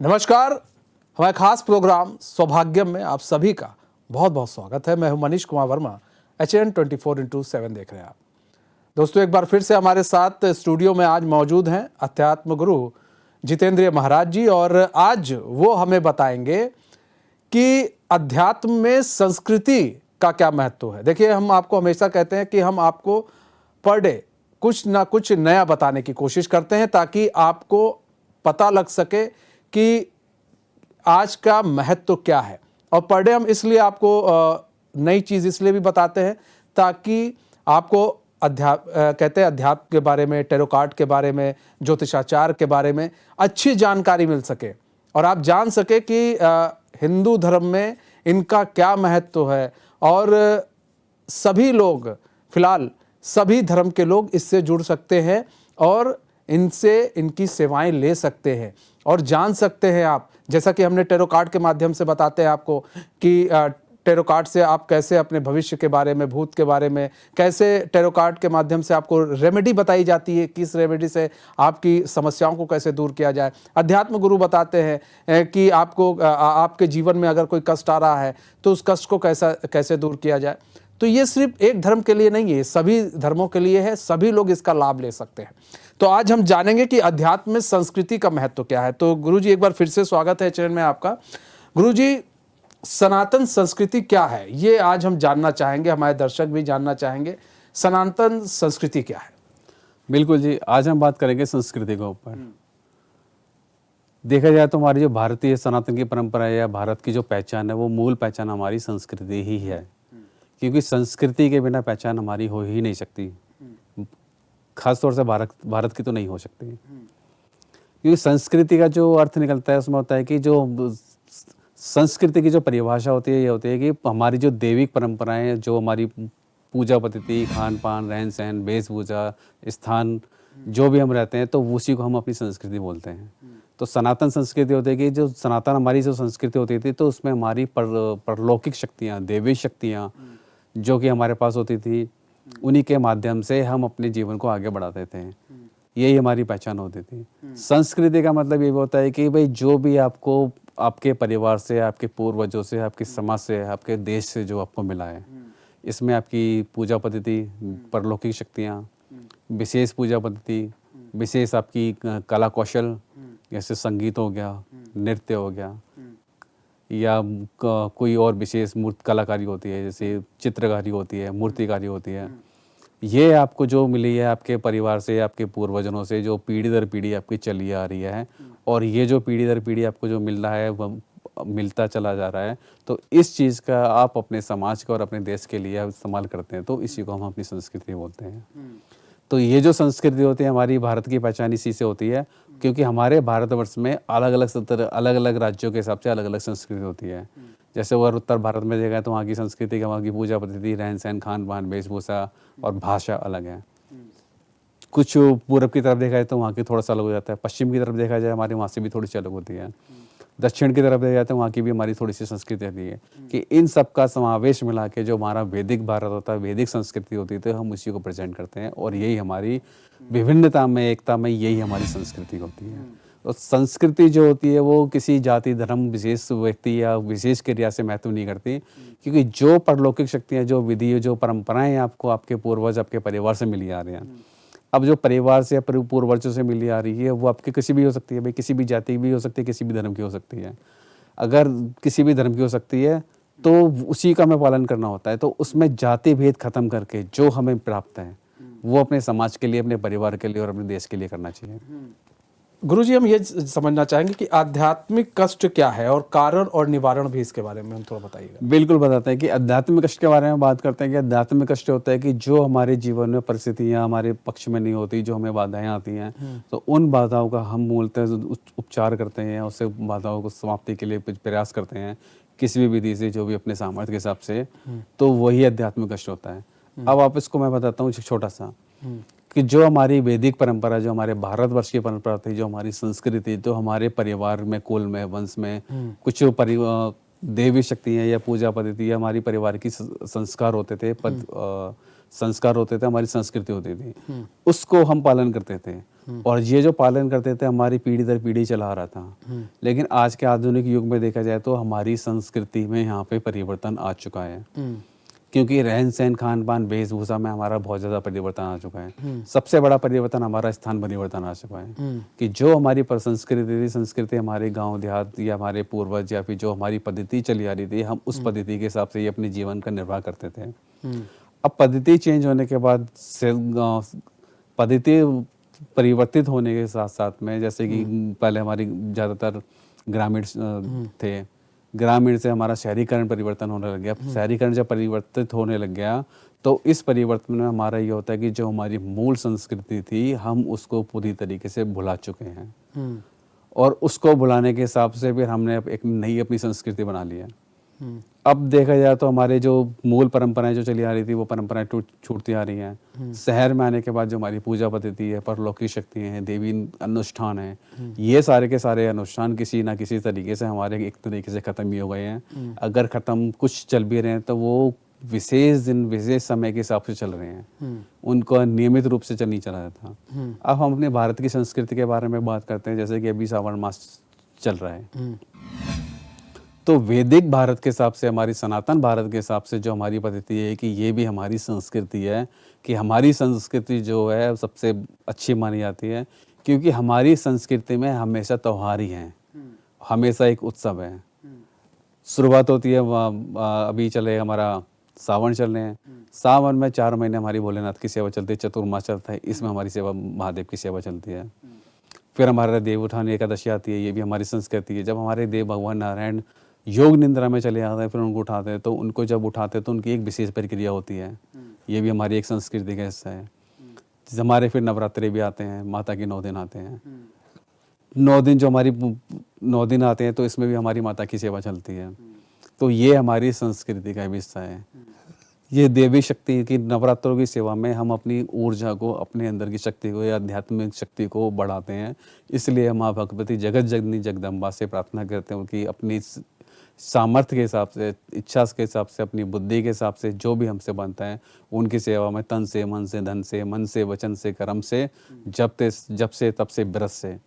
नमस्कार। हमारे खास प्रोग्राम सौभाग्यम में आप सभी का बहुत बहुत स्वागत है। मैं हूं मनीष कुमार वर्मा। HN 24x7 देख रहे हैं आप दोस्तों। एक बार फिर से हमारे साथ स्टूडियो में आज मौजूद हैं अध्यात्म गुरु जितेंद्र महाराज जी, और आज वो हमें बताएंगे कि अध्यात्म में संस्कृति का क्या महत्व है। देखिए, हम आपको हमेशा कहते हैं कि हम आपको पर डे कुछ ना कुछ नया बताने की कोशिश करते हैं ताकि आपको पता लग सके कि आज का महत्व क्या है। और पर डे हम इसलिए आपको नई चीज़ इसलिए भी बताते हैं ताकि आपको कहते हैं अध्यात्म के बारे में, टैरो कार्ड के बारे में, ज्योतिषाचार के बारे में अच्छी जानकारी मिल सके और आप जान सके कि हिंदू धर्म में इनका क्या महत्व है। और सभी लोग, फिलहाल सभी धर्म के लोग इससे जुड़ सकते हैं और इनसे इनकी सेवाएं ले सकते हैं और जान सकते हैं आप। जैसा कि हमने टैरो कार्ड के माध्यम से बताते हैं आपको कि टैरो कार्ड से आप कैसे अपने भविष्य के बारे में, भूत के बारे में, कैसे टैरो कार्ड के माध्यम से आपको रेमेडी बताई जाती है, किस रेमेडी से आपकी समस्याओं को कैसे दूर किया जाए। अध्यात्म गुरु बताते हैं कि आपको आपके जीवन में अगर कोई कष्ट आ रहा है तो उस कष्ट को कैसे दूर किया जाए। तो ये सिर्फ एक धर्म के लिए नहीं है, सभी धर्मों के लिए है, सभी लोग इसका लाभ ले सकते हैं। तो आज हम जानेंगे कि अध्यात्म में संस्कृति का महत्व क्या है। तो गुरुजी, एक बार फिर से स्वागत है चरण में आपका। गुरुजी, सनातन संस्कृति क्या है, ये आज हम जानना चाहेंगे, हमारे दर्शक भी जानना चाहेंगे। सनातन संस्कृति क्या है? बिल्कुल जी, आज हम बात करेंगे संस्कृति के ऊपर। देखा जाए तो हमारी जो भारतीय सनातन की परंपरा है या भारत की जो पहचान है, वो मूल पहचान हमारी संस्कृति ही है, क्योंकि संस्कृति के बिना पहचान हमारी हो ही नहीं सकती। खासतौर से भारत की तो नहीं हो सकती, क्योंकि संस्कृति का जो अर्थ निकलता है उसमें होता है कि जो संस्कृति की जो परिभाषा होती है, ये होती है कि हमारी जो दैविक परंपराएं, जो हमारी पूजा पद्धति, खान पान, रहन सहन, वेशभूषा, स्थान, जो भी हम रहते हैं, तो उसी को हम अपनी संस्कृति बोलते हैं। तो सनातन संस्कृति होती है कि जो सनातन हमारी जो संस्कृति होती थी, तो उसमें हमारी परलौकिक शक्तियाँ, दैवी शक्तियाँ जो कि हमारे पास होती थी, उन्हीं के माध्यम से हम अपने जीवन को आगे बढ़ाते थे। यही हमारी पहचान होती थी। संस्कृति का मतलब ये होता है कि भाई जो भी आपको आपके परिवार से, आपके पूर्वजों से, आपके समाज से, आपके देश से जो आपको मिला है, इसमें आपकी पूजा पद्धति, परलौकिक शक्तियाँ, विशेष पूजा पद्धति, विशेष आपकी कला कौशल, जैसे संगीत हो गया, नृत्य हो गया, या कोई और विशेष मूर्ति कलाकारी होती है, जैसे चित्रकारी होती है, मूर्तिकारी होती है। ये आपको जो मिली है आपके परिवार से, आपके पूर्वजों से, जो पीढ़ी दर पीढ़ी आपकी चली आ रही है, और ये जो पीढ़ी दर पीढ़ी आपको जो मिल रहा है, वह मिलता चला जा रहा है, तो इस चीज़ का आप अपने समाज का और अपने देश के लिए इस्तेमाल करते हैं, तो इसी को हम अपनी संस्कृति बोलते हैं। तो ये जो संस्कृति होती है, हमारी भारत की पहचान इसी से होती है, क्योंकि हमारे भारतवर्ष में अलग अलग राज्यों के हिसाब से अलग अलग संस्कृति होती है। जैसे वो उत्तर भारत में देखा तो वहाँ की संस्कृति का, वहाँ की पूजा पद्धति, रहन सहन, खान पान, वेशभूषा और भाषा अलग है। कुछ पूरब की तरफ देखा जाए तो वहाँ की थोड़ा सा अलग हो जाता है। पश्चिम की तरफ देखा जाए हमारे वहाँ से भी थोड़ी सी अलग होती है। दक्षिण की तरफ देखा जाए तो वहाँ की भी हमारी थोड़ी सी संस्कृति रहती है, कि इन सब का समावेश मिला के जो हमारा वैदिक भारत होता है, वैदिक संस्कृति होती है, तो हम उसी को प्रेजेंट करते हैं। और यही हमारी विभिन्नता में एकता में, यही हमारी संस्कृति होती है। तो संस्कृति जो होती है वो किसी जाति, धर्म, विशेष व्यक्ति या विशेष क्रिया से महत्व नहीं करती, क्योंकि जो परलौकिक शक्तियाँ, जो विधि, जो परंपराएं आपको आपके पूर्वज, आपके परिवार से मिली आ रही हैं, अब जो परिवार से या पूर्वजों से मिली आ रही है, वो आपकी किसी भी हो सकती है, भाई किसी भी जाति की भी हो सकती है, किसी भी धर्म की हो सकती है। अगर किसी भी धर्म की हो सकती है तो उसी का हमें पालन करना होता है। तो उसमें जाति भेद खत्म करके जो हमें प्राप्त है, वो अपने समाज के लिए, अपने परिवार के लिए और अपने देश के लिए करना चाहिए। गुरुजी, हम ये समझना चाहेंगे कि आध्यात्मिक कष्ट क्या है और कारण और निवारण भी इसके बारे में हम थोड़ा बताइएगा। बिल्कुल बताते हैं कि आध्यात्मिक कष्ट के बारे में बात करते हैं कि आध्यात्मिक कष्ट होता है कि जो हमारे जीवन में परिस्थितियाँ हमारे पक्ष में नहीं होती, जो हमें बाधाएं आती हैं, तो उन बाधाओं का हम मूलतः उपचार करते हैं, उससे बाधाओं को समाप्ति के लिए प्रयास करते हैं किसी भी विधि से, जो भी अपने सामर्थ्य के हिसाब से। तो वही आध्यात्मिक कष्ट होता है। अब आप इसको मैं बताता हूँ छोटा सा, कि जो हमारी वैदिक परंपरा, जो हमारे भारतवर्ष की परंपरा थी, जो हमारी संस्कृति, जो हमारे परिवार में, कुल में, वंश में कुछ देवी शक्तियाँ या पूजा पद्धति, हमारी परिवार की संस्कार होते थे, हमारी संस्कृति होती थी, उसको हम पालन करते थे। और ये जो पालन करते थे हमारी पीढ़ी दर पीढ़ी चला आ रहा था। लेकिन आज के आधुनिक युग में देखा जाए तो हमारी संस्कृति में यहाँ पे परिवर्तन आ चुका है, क्योंकि रहन सहन खान पान वेशभूषा में हमारा बहुत ज़्यादा परिवर्तन आ चुका है। सबसे बड़ा परिवर्तन हमारा स्थान परिवर्तन आ चुका है, कि जो हमारी संस्कृति थी, संस्कृति हमारे गांव देहात या हमारे पूर्वज या फिर जो हमारी पद्धति चली आ रही थी, हम उस पद्धति के हिसाब से ही अपने जीवन का निर्वाह करते थे। अब पद्धति चेंज होने के बाद पद्धति परिवर्तित होने के साथ साथ में, जैसे कि पहले हमारी ज़्यादातर ग्रामीण थे, ग्रामीण से हमारा शहरीकरण परिवर्तन होने लग गया। शहरीकरण जब परिवर्तित होने लग गया तो इस परिवर्तन में हमारा ये होता है कि जो हमारी मूल संस्कृति थी हम उसको पूरी तरीके से भुला चुके हैं, और उसको भुलाने के हिसाब से फिर हमने एक नई अपनी संस्कृति बना ली है। अब देखा जाए तो हमारे जो मूल परंपराएं जो चली आ रही थी वो परंपराएं छूटती आ रही हैं। शहर में आने के बाद जो हमारी पूजा पद्धति है, परलौकिक शक्तियाँ हैं, देवी अनुष्ठान है, ये सारे के सारे अनुष्ठान किसी ना किसी तरीके से हमारे एक तरीके से ख़त्म ही हो गए हैं। अगर ख़त्म कुछ चल भी रहे हैं तो वो विशेष दिन विशेष समय के हिसाब से चल रहे हैं, उनको नियमित रूप से नहीं चला जाता। अब हम अपने भारत की संस्कृति के बारे में बात करते हैं, जैसे कि अभी श्रावण मास चल रहा है, तो वैदिक भारत के हिसाब से, हमारी सनातन भारत के हिसाब से जो हमारी पद्धति है कि ये भी हमारी संस्कृति है, कि हमारी संस्कृति जो है सबसे अच्छी मानी जाती है, क्योंकि हमारी संस्कृति में हमेशा त्यौहार ही हैं, हमेशा एक उत्सव है। शुरुआत होती है अभी चले हमारा सावन चल रहे हैं, सावन में 4 महीने हमारी भोलेनाथ की सेवा चलती है, चतुर्मास चलता है, इसमें हमारी सेवा महादेव की सेवा चलती है। फिर हमारा देव उठान एकादशी आती है, ये भी हमारी संस्कृति है। जब हमारे देव भगवान नारायण योग निद्रा में चले आते हैं, फिर उनको उठाते हैं, तो उनको जब उठाते हैं तो उनकी एक विशेष प्रक्रिया होती है, ये भी हमारी एक संस्कृति का हिस्सा है। हमारे फिर नवरात्रि भी आते हैं, माता के 9 दिन आते हैं, 9 दिन जो हमारी 9 दिन आते हैं तो इसमें भी हमारी माता की सेवा चलती है। तो ये हमारी संस्कृति का हिस्सा है। ये देवी शक्ति की नवरात्रों की सेवा में हम अपनी ऊर्जा को, अपने अंदर की शक्ति को या आध्यात्मिक शक्ति को बढ़ाते हैं। इसलिए माँ भगवती जगत जननी जगदम्बा से प्रार्थना करते हैं कि अपनी सामर्थ्य के हिसाब से, इच्छा के हिसाब से, अपनी बुद्धि के हिसाब से जो भी हमसे बनता है उनकी सेवा में तन से, मन से, धन से, मन से, वचन से, कर्म से, जब से तब से ब्रत से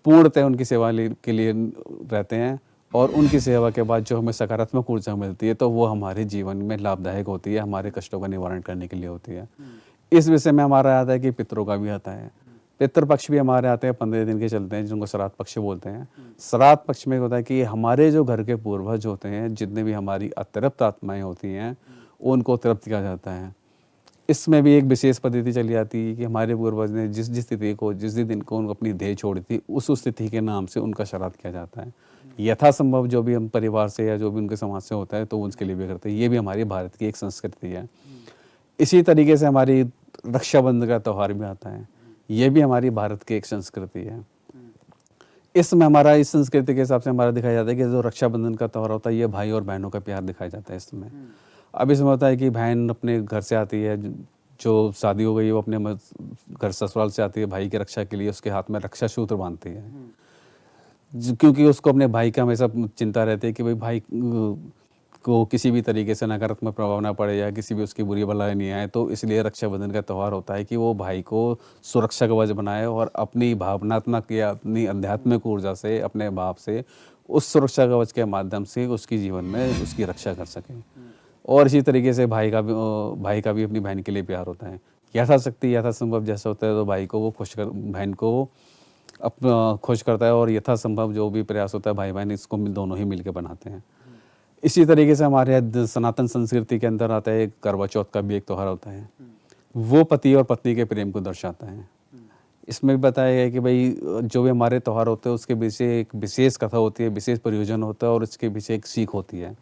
पूर्णतः उनकी सेवा के लिए रहते हैं। और उनकी सेवा के बाद जो हमें सकारात्मक ऊर्जा मिलती है तो वो हमारे जीवन में लाभदायक होती है, हमारे कष्टों का निवारण करने के लिए होती है। इस विषय में हमारा आता है कि पितरों का भी आता है, पितृपक्ष भी हमारे आते हैं, 15 दिन के चलते हैं, जिनको श्राद्ध पक्ष बोलते हैं। श्राद्ध पक्ष में होता है कि हमारे जो घर के पूर्वज होते हैं, जितने भी हमारी अतृप्त आत्माएं होती हैं, उनको तृप्त किया जाता है। इसमें भी एक विशेष पद्धति चली आती है कि हमारे पूर्वज ने जिस स्थिति को, जिस दिन को उनको अपनी देह छोड़ी थी, उस स्थिति के नाम से उनका श्राद्ध किया जाता है। यथासंभव जो भी हम परिवार से या जो भी उनके समाज से होता है तो उसके लिए भी करते हैं। ये भी हमारी भारत की एक संस्कृति है। इसी तरीके से हमारी रक्षाबंधन का त्यौहार भी आता है, ये भी हमारी भारत की एक संस्कृति है। इसमें हमारा, इस संस्कृति के हिसाब से हमारा दिखाया जाता है कि जो रक्षाबंधन का त्यौहार होता है ये भाई और बहनों का प्यार दिखाया जाता है इसमें। अब इसमें होता है कि बहन अपने घर से आती है, जो शादी हो गई वो अपने घर ससुराल से आती है भाई की रक्षा के लिए, उसके हाथ में रक्षा सूत्र बांधती है, क्योंकि उसको अपने भाई का हमेशा चिंता रहती है कि भाई को किसी भी तरीके से नकारात्मक प्रभाव ना पड़े या किसी भी उसकी बुरी भलाई नहीं आए। तो इसलिए रक्षाबंधन का त्यौहार होता है कि वो भाई को सुरक्षा कवच बनाए और अपनी भावनात्मक या अपनी आध्यात्मिक ऊर्जा से, अपने भाव से, उस सुरक्षा कवच के माध्यम से उसकी जीवन में उसकी रक्षा कर सके। और इसी तरीके से भाई का भी अपनी बहन के लिए प्यार होता है। यथाशक्ति, यथासंभव जैसा होता है तो भाई को वो बहन को अपना खुश करता है, और यथासंभव जो भी प्रयास होता है भाई बहन इसको दोनों ही मिलकर बनाते हैं। इसी तरीके से हमारे सनातन संस्कृति के अंदर आता है करवा चौथ का भी एक त्यौहार होता है, वो पति और पत्नी के प्रेम को दर्शाता है। इसमें भी बताया गया है कि भाई जो भी हमारे त्यौहार होते हैं उसके पीछे एक विशेष कथा होती है, विशेष प्रयोजन होता है और उसके पीछे एक सीख होती है।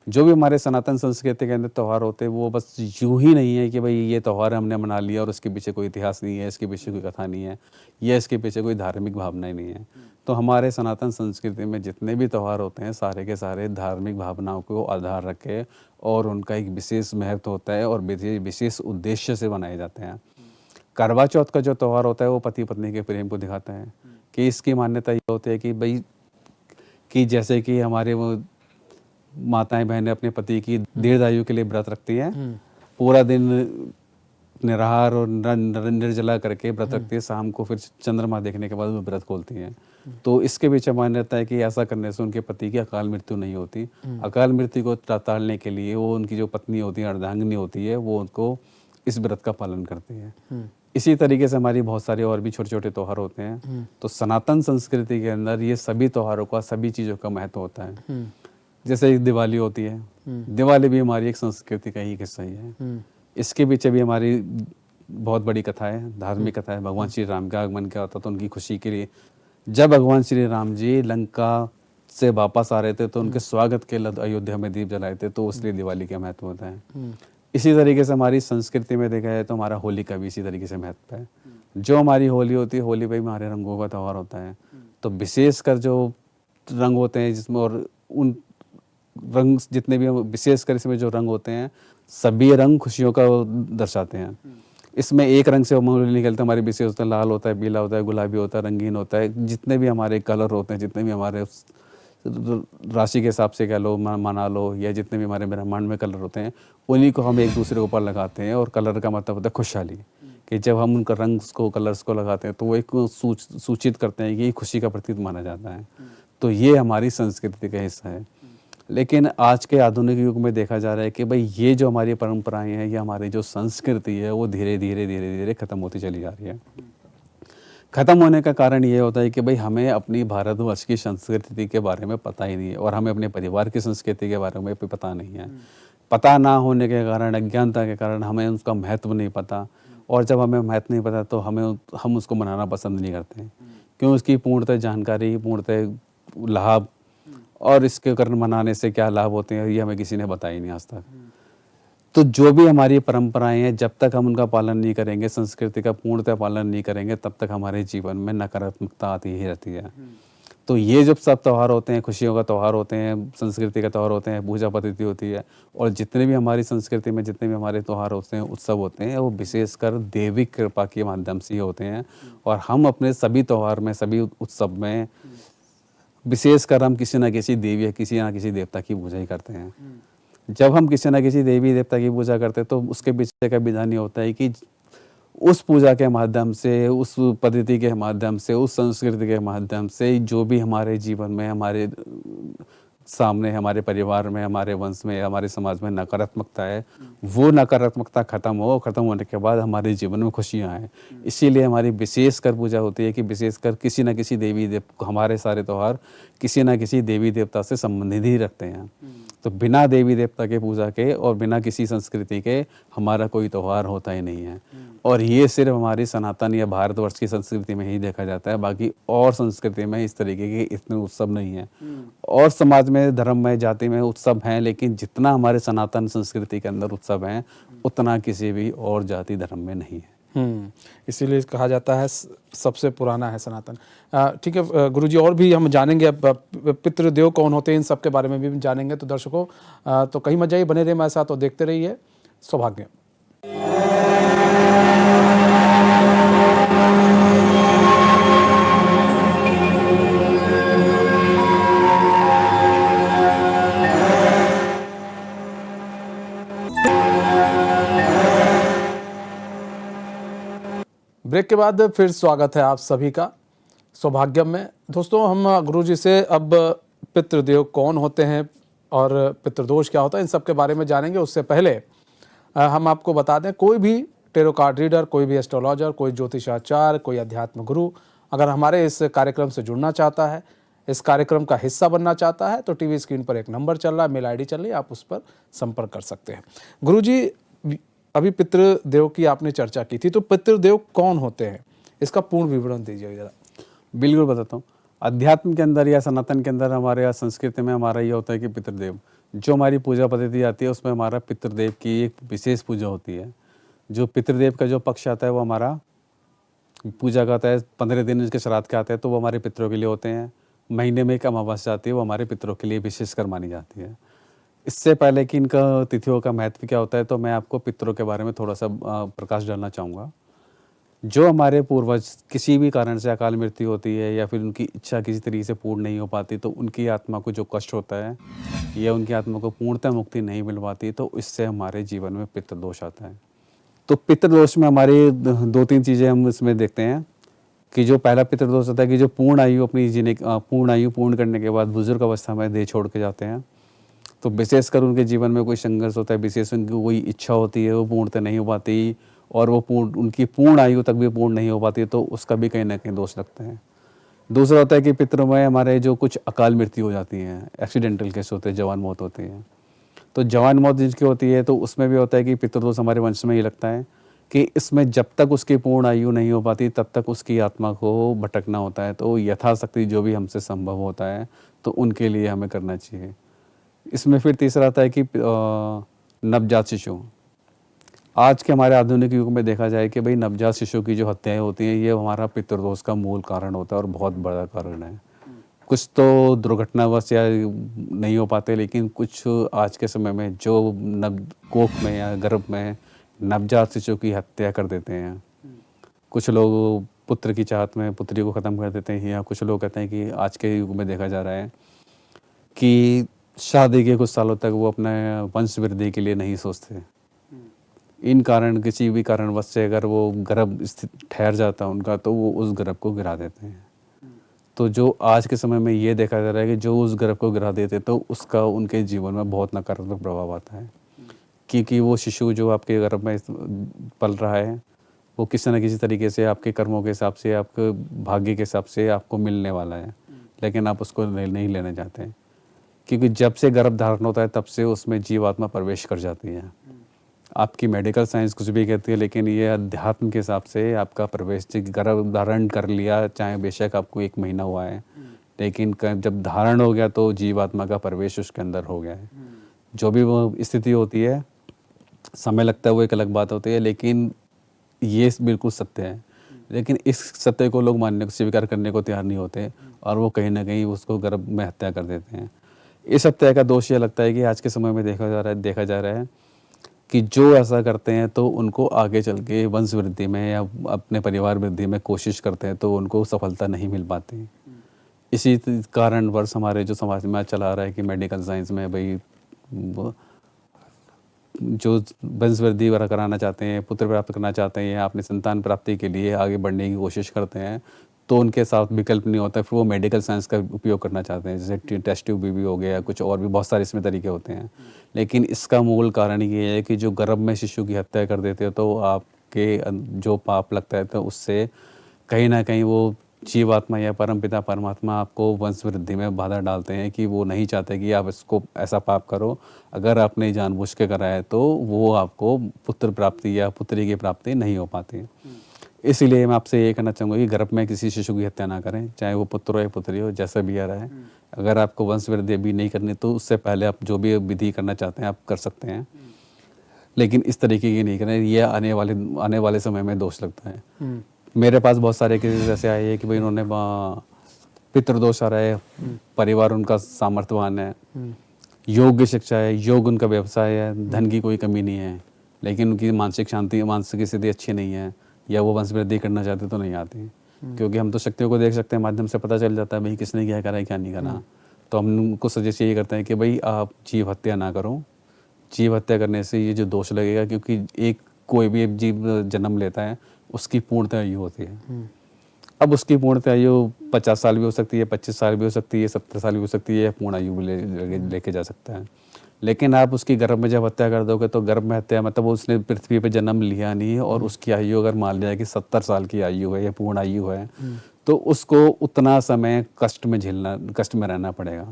जो भी हमारे सनातन संस्कृति के अंदर त्यौहार होते हैं वो बस यूं ही नहीं है कि भाई ये त्यौहार हमने मना लिया और उसके पीछे कोई इतिहास नहीं है, इसके पीछे कोई कथा नहीं है, या इसके पीछे कोई धार्मिक भावनाएं नहीं है। तो हमारे सनातन संस्कृति में जितने भी त्यौहार होते हैं सारे के सारे धार्मिक भावनाओं को आधार रखे और उनका एक विशेष महत्व होता है और विशेष उद्देश्य से बनाए जाते हैं। करवा चौथ का जो त्यौहार होता है वो पति पत्नी के प्रेम को दिखाता है, कि इसकी मान्यता ये होती है कि भाई कि जैसे कि हमारे वो माताएं बहनें अपने पति की दीर्घायु के लिए व्रत रखती हैं, पूरा दिन निराहार और निर्जला करके व्रत रखती है, शाम को फिर चंद्रमा देखने के बाद वो व्रत खोलती हैं। तो इसके पीछे मान्यता है कि ऐसा करने से उनके पति की अकाल मृत्यु नहीं होती। अकाल मृत्यु को टालने के लिए वो उनकी जो पत्नी होती है, अर्धांगिनी होती है, वो उनको इस व्रत का पालन करती है। इसी तरीके से हमारी बहुत सारे और भी छोटे छोटे त्योहार होते हैं। तो सनातन संस्कृति के अंदर ये सभी त्योहारों का, सभी चीज़ों का महत्व होता है। जैसे दिवाली होती है, दिवाली भी हमारी एक संस्कृति का ही हिस्सा ही है। इसके पीछे भी हमारी बहुत बड़ी कथा है, धार्मिक कथा है। भगवान श्री राम का आगमन क्या होता, तो उनकी खुशी के लिए जब भगवान श्री राम जी लंका से वापस आ रहे थे तो उनके स्वागत के लिए अयोध्या में दीप जलाए थे, तो इसलिए दिवाली का महत्व होता है। इसी तरीके से हमारी संस्कृति में देखा जाए तो हमारा होली का भी इसी तरीके से महत्व है। जो हमारी होली होती है, होली पे भी हमारे रंगों का त्यौहार होता है। तो विशेषकर जो रंग होते हैं जिसमें, और उन रंग जितने भी विशेषकर इसमें जो रंग होते हैं, सभी रंग खुशियों का दर्शाते हैं। इसमें एक रंग से होली निकलते हमारी विशेष होता है, लाल होता है, पीला होता है, गुलाबी होता है, रंगीन होता है। जितने भी हमारे कलर होते हैं, जितने भी हमारे राशि के हिसाब से कह लो, मना लो, या जितने भी हमारे ब्रह्मांड में कलर होते हैं, उन्हीं को हम एक दूसरे के ऊपर लगाते हैं। और कलर का मतलब होता है खुशहाली, कि जब हम उनका रंग को, कलर्स को लगाते हैं तो वो एक सूचित करते हैं कि ये खुशी का प्रतीक माना जाता है। तो ये हमारी संस्कृति का हिस्सा है। लेकिन आज के आधुनिक युग में देखा जा रहा है कि भाई ये जो हमारी परंपराएं हैं, या हमारी जो संस्कृति है, वो धीरे धीरे खत्म होती चली जा रही है। खत्म होने का कारण ये होता है कि भाई हमें अपनी भारतवर्ष की संस्कृति के बारे में पता ही नहीं है, और हमें अपने परिवार की संस्कृति के बारे में भी पता नहीं है। पता ना होने के कारण, अज्ञानता के कारण हमें उसका महत्व नहीं पता। और जब हमें महत्व नहीं पता तो हम उसको मनाना पसंद नहीं करते, क्यों? उसकी पूर्णतः जानकारी, पूर्णतः लाभ, और इसके कारण मनाने से क्या लाभ होते हैं, ये हमें किसी ने बताया ही नहीं आज तक। तो जो भी हमारी परंपराएं हैं, जब तक हम उनका पालन नहीं करेंगे, संस्कृति का पूर्णतः पालन नहीं करेंगे, तब तक हमारे जीवन में नकारात्मकता आती ही रहती है। तो ये जब सब त्यौहार होते हैं, खुशियों का त्यौहार होते हैं, संस्कृति का त्यौहार होते हैं, पूजा पद्धति होती है, और जितने भी हमारी संस्कृति में जितने भी हमारे त्यौहार होते हैं, उत्सव होते हैं, वो विशेषकर देवी कृपा के माध्यम से ही होते हैं। और हम अपने सभी त्यौहार में, सभी उत्सव में विशेषकर हम किसी न किसी देवी या किसी न किसी देवता की पूजा ही करते हैं। जब हम किसी न किसी देवी देवता की पूजा करते हैं तो उसके पीछे का विधान ये होता है कि उस पूजा के माध्यम से, उस पद्धति के माध्यम से, उस संस्कृति के माध्यम से जो भी हमारे जीवन में, हमारे सामने, हमारे परिवार में, हमारे वंश में, हमारे समाज में नकारात्मकता है, वो नकारात्मकता खत्म हो। खत्म होने के बाद हमारे जीवन में खुशियाँ आएँ। इसीलिए हमारी विशेषकर पूजा होती है कि विशेषकर किसी न किसी देवी देवता, हमारे सारे त्यौहार किसी न किसी देवी देवता से संबंधित ही रखते हैं। तो बिना देवी देवता के पूजा के और बिना किसी संस्कृति के हमारा कोई त्यौहार होता ही नहीं है। और ये सिर्फ हमारी सनातन या भारतवर्ष की संस्कृति में ही देखा जाता है, बाकी और संस्कृति में इस तरीके के इतने उत्सव नहीं है। और समाज में, धर्म में, जाति में उत्सव हैं, लेकिन जितना हमारे सनातन संस्कृति के अंदर उत्सव हैं, उतना किसी भी और जाति धर्म में नहीं है। इसीलिए कहा जाता है सबसे पुराना है सनातन। ठीक है गुरुजी, और भी हम जानेंगे, अब पितृदेव कौन होते हैं इन सब के बारे में भी जानेंगे। तो दर्शकों तो कहीं मत जाइए, बने रहिए हमारे साथ और देखते रहिए सौभाग्य। ब्रेक के बाद फिर स्वागत है आप सभी का सौभाग्यम में। दोस्तों, हम गुरुजी से अब पितृदेव कौन होते हैं और पितृदोष क्या होता है, इन सब के बारे में जानेंगे। उससे पहले हम आपको बता दें, कोई भी टेरो कार्ड रीडर, कोई भी एस्ट्रोलॉजर, कोई ज्योतिषाचार्य, कोई अध्यात्म गुरु अगर हमारे इस कार्यक्रम से जुड़ना चाहता है, इस कार्यक्रम का हिस्सा बनना चाहता है, तो टीवी स्क्रीन पर एक नंबर चल रहा है, मेल आईडी चल रही है, आप उस पर संपर्क कर सकते हैं। गुरुजी, अभी पितृदेव की आपने चर्चा की थी, तो पितृदेव कौन होते हैं, इसका पूर्ण विवरण दीजिए जरा। बिल्कुल बताता हूँ। अध्यात्म के अंदर या सनातन के अंदर, हमारे यहाँ संस्कृति में हमारा ये होता है कि पितृदेव, जो हमारी पूजा पद्धति आती है उसमें हमारा पितृदेव की एक विशेष पूजा होती है। जो पितृदेव का जो पक्ष आता है वो हमारा पूजा का आता है। 15 दिन के श्राद्ध के आते हैं तो वो हमारे पितरों के लिए होते हैं। महीने में एक अमावस्या आती है, वो हमारे पितरों के लिए विशेषकर मानी जाती है। इससे पहले कि इनका तिथियों का महत्व क्या होता है, तो मैं आपको पितरों के बारे में थोड़ा सा प्रकाश डालना चाहूँगा। जो हमारे पूर्वज किसी भी कारण से अकाल मृत्यु होती है, या फिर उनकी इच्छा किसी तरीके से पूर्ण नहीं हो पाती, तो उनकी आत्मा को जो कष्ट होता है, या उनकी आत्मा को पूर्णतः मुक्ति नहीं मिल पाती, तो इससे हमारे जीवन में पितृदोष आता है। तो पितृदोष में हमारी दो तीन चीज़ें हम इसमें देखते हैं कि जो पहला पितृदोष होता है कि जो पूर्ण आयु अपनी जीने पूर्ण आयु पूर्ण करने के बाद बुजुर्ग अवस्था में देह छोड़ के जाते हैं, तो विशेषकर उनके जीवन में कोई संघर्ष होता है, विशेष उनकी कोई इच्छा होती है वो पूर्णतः नहीं हो पाती और वो उनकी पूर्ण आयु तक भी पूर्ण नहीं हो पाती, तो उसका भी कहीं ना कहीं दोष लगता है। दूसरा होता है कि पितरों में हमारे जो कुछ अकाल मृत्यु हो जाती है, एक्सीडेंटल केस होते हैं, जवान मौत होती है। तो जवान मौत जिसकी होती है तो उसमें भी होता है कि पितृदोष हमारे वंश में ही लगता है कि इसमें जब तक उसकी पूर्ण आयु नहीं हो पाती तब तक उसकी आत्मा को भटकना होता है। तो यथाशक्ति जो भी हमसे संभव होता है तो उनके लिए हमें करना चाहिए। इसमें फिर तीसरा आता है कि नवजात शिशु। आज के हमारे आधुनिक युग में देखा जाए कि भाई नवजात शिशु की जो हत्याएं होती हैं ये हमारा पितृदोष का मूल कारण होता है और बहुत बड़ा कारण है। कुछ तो दुर्घटनावश या नहीं हो पाते, लेकिन कुछ आज के समय में जो कोख में या गर्भ में नवजात शिशु की हत्या कर देते हैं। कुछ लोग पुत्र की चाहत में पुत्री को ख़त्म कर देते हैं, या कुछ लोग कहते हैं कि आज के युग में देखा जा रहा है कि शादी के कुछ सालों तक वो अपने वंश वृद्धि के लिए नहीं सोचते। इन कारण किसी भी कारणवश से अगर वो गर्भ ठहर जाता है उनका तो वो उस गर्भ को गिरा देते हैं। तो जो आज के समय में ये देखा जा रहा है कि जो उस गर्भ को गिरा देते तो उसका उनके जीवन में बहुत नकारात्मक प्रभाव आता है, क्योंकि वो शिशु जो आपके गर्भ में पल रहा है वो किसी न किसी तरीके से आपके कर्मों के हिसाब से, आपके भाग्य के हिसाब से आपको मिलने वाला है, लेकिन आप उसको नहीं लेना चाहते हैं। क्योंकि जब से गर्भ धारण होता है तब से उसमें जीवात्मा प्रवेश कर जाती है। आपकी मेडिकल साइंस कुछ भी कहती है, लेकिन ये अध्यात्म के हिसाब से आपका प्रवेश गर्भ धारण कर लिया, चाहे बेशक आपको 1 महीना हुआ है, लेकिन जब धारण हो गया तो जीवात्मा का प्रवेश उसके अंदर हो गया है। जो भी वो स्थिति होती है, समय लगता है वो एक अलग बात होती है, लेकिन ये बिल्कुल सत्य है। लेकिन इस सत्य को लोग मानने को, स्वीकार करने को तैयार नहीं होते और वो कहीं ना कहीं उसको गर्भ में हत्या कर देते हैं। इस हत्या का दोष ये लगता है कि आज के समय में देखा जा रहा है कि जो ऐसा करते हैं तो उनको आगे चल के वंश वृद्धि में या अपने परिवार वृद्धि में कोशिश करते हैं तो उनको सफलता नहीं मिल पाती। इसी कारणवश हमारे जो समाज में चला आ रहा है कि मेडिकल साइंस में भाई जो वंश वृद्धि कराना चाहते हैं, पुत्र प्राप्त करना चाहते हैं या अपनी संतान प्राप्ति के लिए आगे बढ़ने की कोशिश करते हैं, तो उनके साथ विकल्प नहीं होता, फिर वो मेडिकल साइंस का उपयोग करना चाहते हैं, जैसे टेस्ट ट्यूब भी हो गया, कुछ और भी बहुत सारे इसमें तरीके होते हैं। लेकिन इसका मूल कारण ये है कि जो गर्भ में शिशु की हत्या कर देते हो तो आपके जो पाप लगता है तो उससे कहीं ना कहीं वो जीवात्मा या परमपिता परमात्मा आपको वंश वृद्धि में बाधा डालते हैं कि वो नहीं चाहते कि आप इसको ऐसा पाप करो। अगर आपने जानबूझ के करा है तो वो आपको पुत्र प्राप्ति या पुत्री की प्राप्ति नहीं हो पाती। इसीलिए मैं आपसे ये कहना चाहूँगा कि गर्भ में किसी शिशु की हत्या ना करें, चाहे वो पुत्र हो या पुत्री हो, जैसा भी आ रहा है। अगर आपको वंश वृद्धि भी नहीं करनी तो उससे पहले आप जो भी विधि करना चाहते हैं आप कर सकते हैं, लेकिन इस तरीके की नहीं करें। ये आने वाले समय में दोष लगता है। मेरे पास बहुत सारे केसेस ऐसे आए हैं कि भाई उन्होंने पितृदोष आ रहा है, परिवार उनका सामर्थ्यवान है, योग्य शिक्षा है, योग उनका व्यवसाय है, धन की कोई कमी नहीं है, लेकिन उनकी मानसिक स्थिति अच्छी नहीं है या वो वंश वृद्धि करना चाहते तो नहीं आती। क्योंकि हम तो शक्तियों को देख सकते हैं, माध्यम से पता चल जाता है भाई किसने क्या करा है क्या नहीं करा। तो हम उनको सजेस्ट यही करते हैं कि भाई आप जीव हत्या ना करो। जीव हत्या करने से ये जो दोष लगेगा, क्योंकि एक कोई भी जीव जन्म लेता है उसकी पूर्णता आयु होती है। अब उसकी पूर्णता आयु 50 साल भी हो सकती है, 25 साल भी हो सकती है, 70 साल भी हो सकती है, पूर्ण आयु लेके जा सकता है। लेकिन आप उसकी गर्भ में जब हत्या कर दोगे तो गर्भ में हत्या मतलब उसने पृथ्वी पे जन्म लिया नहीं और उसकी आयु अगर मान लिया कि 70 साल की आयु है या पूर्ण आयु है तो उसको उतना समय कष्ट में रहना पड़ेगा।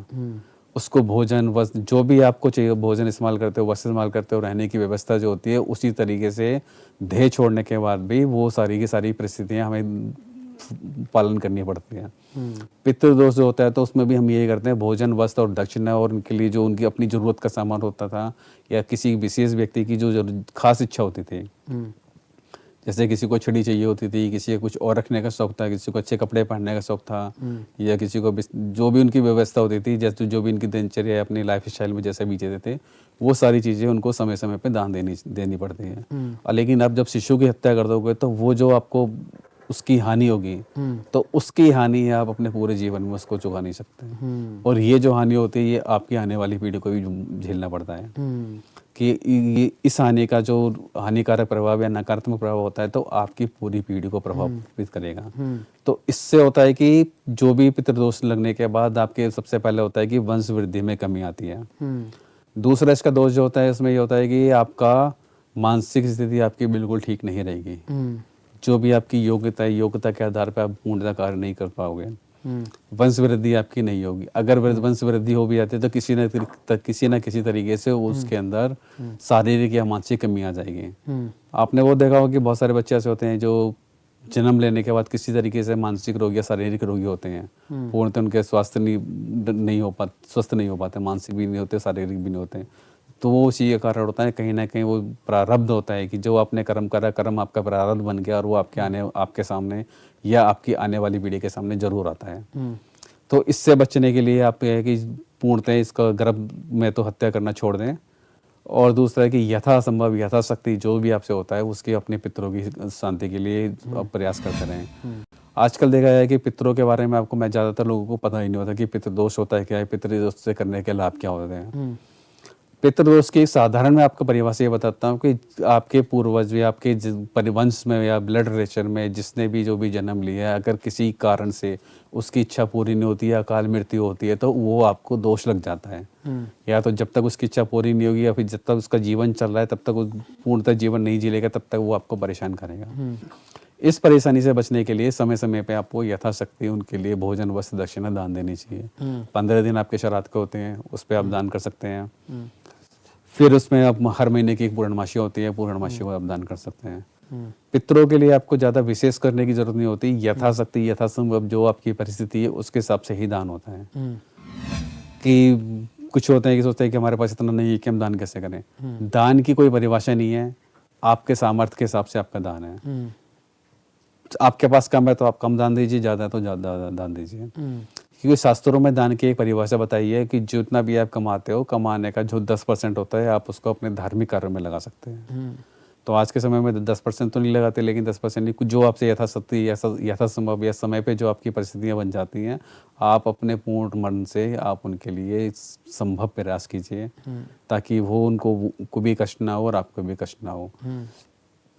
उसको भोजन वस्त्र जो भी आपको चाहिए, भोजन इस्तेमाल करते हो, वस्त्र इस्तेमाल करते हो, रहने की व्यवस्था जो होती है उसी तरीके से देह छोड़ने के बाद भी वो सारी की सारी परिस्थितियाँ हमें पालन करनी पड़ती है। पितृदोष जो होता है तो उसमें भी हम यही करते हैं, भोजन वस्त्र और दक्षिणा और उनके लिए जो उनकी अपनी ज़रूरत का सामान होता था या किसी विशेष व्यक्ति की जो खास इच्छा होती थी, जैसे किसी को छड़ी चाहिए होती थी, किसी को कुछ और रखने का शौक था, किसी को अच्छे कपड़े पहनने का शौक था, या किसी को जो भी उनकी व्यवस्था होती थी, जैसे जो भी उनकी दिनचर्या अपनी लाइफ स्टाइल में जैसे बीते थे वो सारी चीज़ें उनको समय समय पे दान देनी पड़ती है। और लेकिन आप जब शिशु की हत्या कर दोगे तो वो जो आपको उसकी हानि होगी तो उसकी हानि आप अपने पूरे जीवन में उसको चुका नहीं सकते। और ये जो हानि होती है ये आपकी आने वाली पीढ़ी को भी झेलना पड़ता है। कि इस हानि का जो हानिकारक प्रभाव या नकारात्मक प्रभाव होता है तो आपकी पूरी पीढ़ी को प्रभावित करेगा। तो इससे होता है कि जो भी पितृदोष लगने के बाद आपके सबसे पहले होता है कि वंश वृद्धि में कमी आती है। दूसरा इसका दोष जो होता है इसमें ये होता है कि आपका मानसिक स्थिति आपकी बिल्कुल ठीक नहीं रहेगी। जो भी आपकी योग्यता है, योग्यता के आधार पर आप पूर्णतः कार्य नहीं कर पाओगे। वंश वृद्धि आपकी नहीं होगी। अगर वंश वृद्धि हो भी जाती है तो किसी न किसी तरीके से उसके अंदर शारीरिक या मानसिक कमी आ जाएगी। आपने वो देखा होगा कि बहुत सारे बच्चे ऐसे होते हैं जो जन्म लेने के बाद किसी तरीके से मानसिक रोगी या शारीरिक रोगी होते हैं। पूर्णतः उनके स्वस्थ नहीं हो पाते, मानसिक भी नहीं होते, शारीरिक भी नहीं होते। तो वो उसी का कारण होता है, कहीं ना कहीं वो प्रारब्ध होता है कि जो आपने कर्म करा, कर्म आपका प्रारब्ध बन गया और वो आपके सामने या आपकी आने वाली पीढ़ी के सामने जरूर आता है। तो इससे बचने के लिए आप ये है कि पूर्णतः इसका गर्भ में तो हत्या करना छोड़ दें, और दूसरा है कि यथासंभव यथाशक्ति जो भी आपसे होता है उसकी अपने पितरों की शांति के लिए प्रयास करते रहें। आजकल देखा जाए कि पितरों के बारे में आपको मैं ज़्यादातर लोगों को पता ही नहीं होता कि पितृदोष होता है क्या है, पितृदोष से करने के लाभ क्या होते हैं। पितृदोष की साधारण मैं आपको परिभाषा ये बताता हूँ कि आपके पूर्वज या आपके परिवंश में या ब्लड रिलेशन में जिसने भी जो भी जन्म लिया है, अगर किसी कारण से उसकी इच्छा पूरी नहीं होती या अकाल मृत्यु होती है तो वो आपको दोष लग जाता है। या तो जब तक उसकी इच्छा पूरी नहीं होगी या फिर जब तक उसका जीवन चल रहा है तब तक वो पूर्णतः जीवन नहीं जी लेगा, तब तक वो आपको परेशान करेगा। इस परेशानी से बचने के लिए समय समय पे आपको यथाशक्ति उनके लिए भोजन, वस्त्र, दक्षिणा दान देनी चाहिए। 15 दिन आपके श्राद्ध के होते हैं, उस पर आप दान कर सकते हैं। फिर उसमें आप हर महीने की एक पूर्णमासी होती है, पूर्णमासी को आप दान कर सकते हैं। पितरों के लिए आपको ज़्यादा विशेष करने की जरूरत नहीं होती, यथाशक्ति यथासंभव जो आपकी परिस्थिति है उसके हिसाब से ही दान होता है। कि कुछ होते हैं कि सोचते हैं कि हमारे पास इतना नहीं है कि हम दान कैसे करें। दान की कोई परिभाषा नहीं है, आपके सामर्थ्य के हिसाब से आपका दान है। आपके पास कम है तो आप कम दान दीजिए, ज़्यादा है तो ज़्यादा दान दीजिए। क्योंकि शास्त्रों में दान की एक परिभाषा बताई है कि जितना भी आप कमाते हो, कमाने का जो 10% होता है आप उसको अपने धार्मिक कार्यों में लगा सकते हैं। तो आज के समय में 10% तो नहीं लगाते, लेकिन 10% नहीं, जो आपसे यथाशक्ति यथासंभव या समय पे जो आपकी परिस्थितियां बन जाती हैं, आप अपने पूर्ण मन से आप उनके लिए संभव प्रयास कीजिए ताकि वो उनको भी कष्ट ना हो और आपको भी कष्ट ना हो।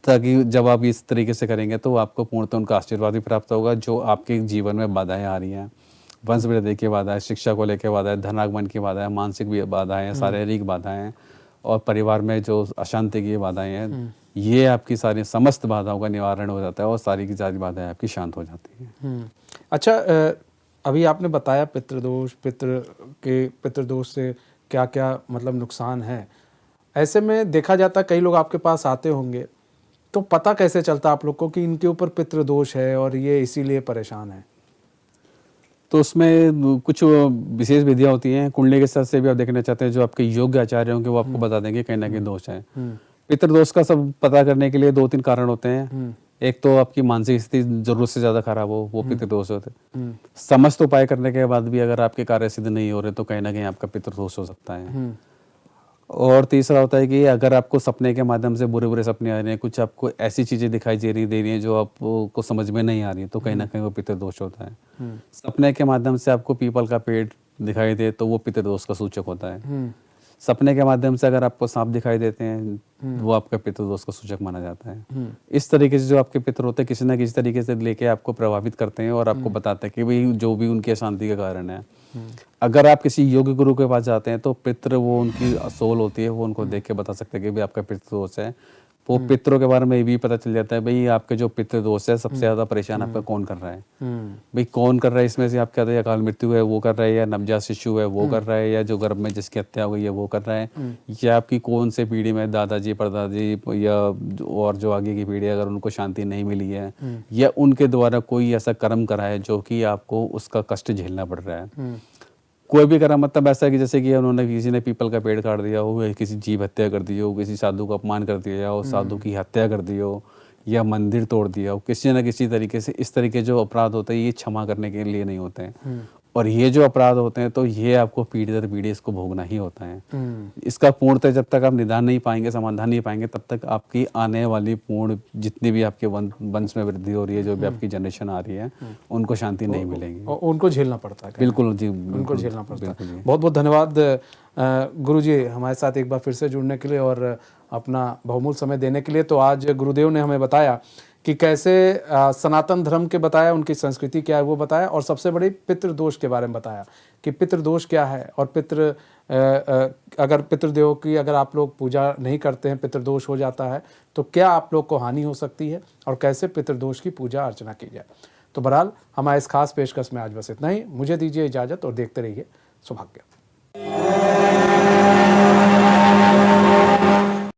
ताकि जब आप इस तरीके से करेंगे तो आपको पूर्णतः उनका आशीर्वाद भी प्राप्त होगा। जो आपके जीवन में बाधाएं आ रही हैं, वंश वृद्धि की बाधा है, शिक्षा को लेकर बाधा है, धनागमन की बाधा है, मानसिक भी बाधाएं हैं, शारीरिक बाधाएं हैं और परिवार में जो अशांति की बाधाएं हैं, ये आपकी सारी समस्त बाधाओं का निवारण हो जाता है और सारी की सारी बाधाएं आपकी शांत हो जाती हैं। अच्छा, अभी आपने बताया पितृदोष से क्या क्या मतलब नुकसान है। ऐसे में देखा जाता कई लोग आपके पास आते होंगे, तो पता कैसे चलता आप लोग को कि इनके ऊपर पितृदोष है और ये इसीलिए परेशान है? तो उसमें कुछ विशेष विधियां होती हैं। कुंडली के साथ से भी आप देखना चाहते हैं, जो आपके योग्य आचार्य होंगे वो आपको बता देंगे कहीं ना कहीं दोष है। पितृदोष का सब पता करने के लिए 2-3 कारण होते हैं। एक तो आपकी मानसिक स्थिति जरूरत से ज्यादा खराब हो, वो पितृदोष होते हैं। समस्त उपाय करने के बाद भी अगर आपके कार्य सिद्ध नहीं हो रहे तो कहीं ना कहीं आपका पितृदोष हो सकता है। और तीसरा होता है कि अगर आपको सपने के माध्यम से बुरे बुरे सपने आ रहे हैं, कुछ आपको ऐसी चीजें दिखाई दे रही हैं जो आपको समझ में नहीं आ रही, तो कहीं ना कहीं वो पितृदोष होता है। सपने के माध्यम से आपको पीपल का पेड़ दिखाई दे तो वो पितृदोष का सूचक होता है। सपने के माध्यम से अगर आपको सांप दिखाई देते हैं वो आपका पितृदोष का सूचक माना जाता है। इस तरीके से जो आपके पितृ होते हैं किसी ना किसी तरीके से लेके आपको प्रभावित करते हैं और आपको बताते हैं कि भाई जो भी उनकी अशांति का कारण है। अगर आप किसी योग्य गुरु के पास जाते हैं तो पितृ वो उनकी सोल होती है, वो उनको देख के बता सकते हैं कि भाई आपका पितृदोष है। वो पितरों के बारे में ये भी पता चल जाता है भाई आपके जो पितृदोष है सबसे ज्यादा परेशान आपका कौन कर रहा है। भाई कौन कर रहा है इसमें से, आप कहते हैं अकाल मृत्यु है वो कर रहा है, या नवजात शिशु है वो कर रहा है, या जो गर्भ में जिसकी हत्या हो गई है वो कर रहा है, या आपकी कौन से पीढ़ी में दादाजी परदादी या और जो आगे की पीढ़ी अगर उनको शांति नहीं मिली है, या उनके द्वारा कोई ऐसा कर्म करा है जो कि आपको उसका कष्ट झेलना पड़ रहा है। कोई भी करा मतलब ऐसा कि जैसे कि उन्होंने किसी ने पीपल का पेड़ काट दिया हो, किसी जीव हत्या कर दी हो, किसी साधु का अपमान कर दिया हो, साधु की हत्या कर दी हो, या मंदिर तोड़ दिया हो, किसी न किसी तरीके से इस तरीके जो अपराध होते हैं ये क्षमा करने के लिए नहीं होते हैं। और ये जो अपराध होते हैं तो ये आपको पीढ़ी दर पीढ़ी इसको भोगना ही होता है। इसका पूर्णतः जब तक आप निदान नहीं पाएंगे, समाधान नहीं पाएंगे, तब तक आपकी आने वाली पूर्ण जितनी भी आपके वंश में वृद्धि हो रही है, जो भी आपकी जनरेशन आ रही है, उनको शांति नहीं मिलेगी, उनको झेलना पड़ता है। बिल्कुल जी, उनको झेलना पड़ता है। बहुत बहुत धन्यवाद गुरुजी हमारे साथ एक बार फिर से जुड़ने के लिए और अपना बहुमूल्य समय देने के लिए। तो आज गुरुदेव ने हमें बताया कि कैसे सनातन धर्म के बताया, उनकी संस्कृति क्या है वो बताया, और सबसे बड़ी पितृदोष के बारे में बताया कि पितृदोष क्या है, और अगर पितृदेवों की अगर आप लोग पूजा नहीं करते हैं, पितृदोष हो जाता है तो क्या आप लोग को हानि हो सकती है, और कैसे पितृदोष की पूजा अर्चना की जाए। तो बहरहाल हमारे इस खास पेशकश में आज बस इतना ही। मुझे दीजिए इजाज़त और देखते रहिए सौभाग्य।